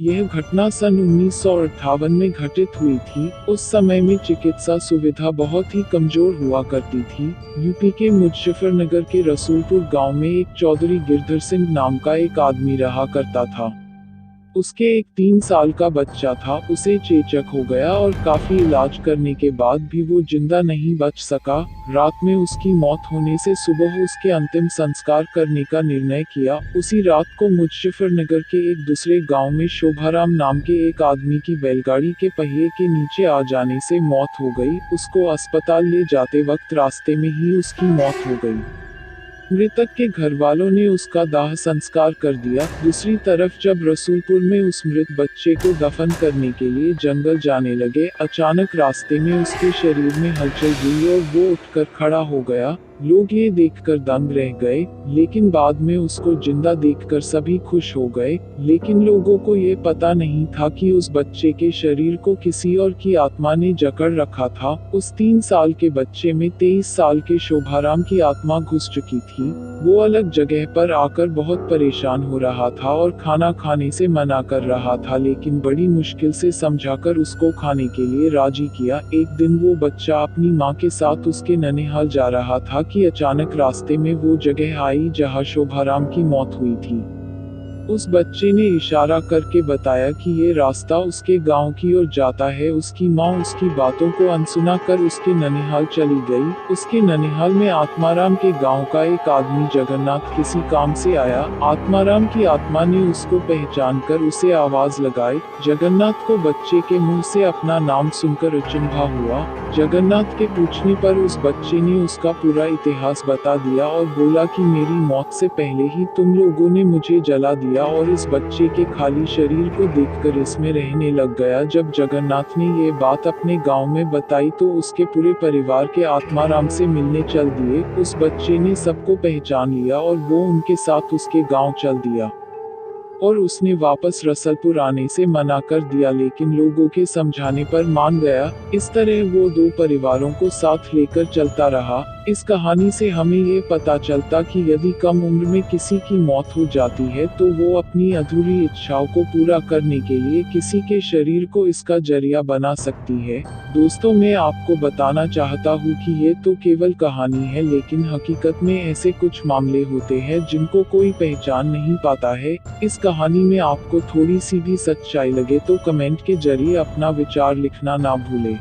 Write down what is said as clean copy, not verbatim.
यह घटना सन 1958 में घटित हुई थी। उस समय में चिकित्सा सुविधा बहुत ही कमजोर हुआ करती थी। यूपी के मुजफ्फरनगर के रसूलपुर गांव में एक चौधरी गिरधर सिंह नाम का एक आदमी रहा करता था। उसके एक 3 साल का बच्चा था। उसे चेचक हो गया और काफी इलाज करने के बाद भी वो जिंदा नहीं बच सका। रात में उसकी मौत होने से सुबह उसके अंतिम संस्कार करने का निर्णय किया। उसी रात को मुजफ्फरनगर के एक दूसरे गांव में शोभाराम नाम के एक आदमी की बैलगाड़ी के पहिए के नीचे आ जाने से मौत हो गई। उसको अस्पताल ले जाते वक्त रास्ते में ही उसकी मौत हो गई। मृतक के घर वालों ने उसका दाह संस्कार कर दिया। दूसरी तरफ जब रसूलपुर में उस मृत बच्चे को दफन करने के लिए जंगल जाने लगे, अचानक रास्ते में उसके शरीर में हलचल हुई और वो उठकर खड़ा हो गया। लोग ये देखकर दंग रह गए, लेकिन बाद में उसको जिंदा देखकर सभी खुश हो गए। लेकिन लोगों को ये पता नहीं था कि उस बच्चे के शरीर को किसी और की आत्मा ने जकड़ रखा था। उस 3 साल के बच्चे में 23 साल के शोभाराम की आत्मा घुस चुकी थी। वो अलग जगह पर आकर बहुत परेशान हो रहा था और खाना खाने से मना कर रहा था, लेकिन बड़ी मुश्किल से समझाकर उसको खाने के लिए राजी किया। एक दिन वो बच्चा अपनी माँ के साथ उसके ननिहाल जा रहा था कि अचानक रास्ते में वो जगह आई जहाँ शोभाराम की मौत हुई थी। उस बच्चे ने इशारा करके बताया कि ये रास्ता उसके गांव की ओर जाता है। उसकी माँ उसकी बातों को अनसुना कर उसके ननिहाल चली गई। उसके ननिहाल में आत्माराम के गांव का एक आदमी जगन्नाथ किसी काम से आया। आत्माराम की आत्मा ने उसको पहचान कर उसे आवाज लगाई। जगन्नाथ को बच्चे के मुंह से अपना नाम सुनकर अचंभा हुआ। जगन्नाथ के पूछने पर उस बच्चे ने उसका पूरा इतिहास बता दिया और बोला कि मेरी मौत से पहले ही तुम लोगों ने मुझे जला दिया। और इस बच्चे के खाली शरीर को देखकर इसमें रहने लग गया। जब जगन्नाथ ने ये बात अपने गांव में बताई तो उसके पूरे परिवार के आत्माराम से मिलने चल दिए। उस बच्चे ने सबको पहचान लिया और वो उनके साथ उसके गांव चल दिया और उसने वापस रसलपुर आने से मना कर दिया, लेकिन लोगों के समझाने पर मान गया। इस तरह वो 2 परिवारों को साथ लेकर चलता रहा। इस कहानी से हमें ये पता चलता कि यदि कम उम्र में किसी की मौत हो जाती है तो वो अपनी अधूरी इच्छाओं को पूरा करने के लिए किसी के शरीर को इसका जरिया बना सकती है। दोस्तों, मैं आपको बताना चाहता हूँ कि ये तो केवल कहानी है, लेकिन हकीकत में ऐसे कुछ मामले होते हैं जिनको कोई पहचान नहीं पाता है। इस कहानी में आपको थोड़ी सी भी सच्चाई लगे तो कमेंट के जरिए अपना विचार लिखना ना भूलें।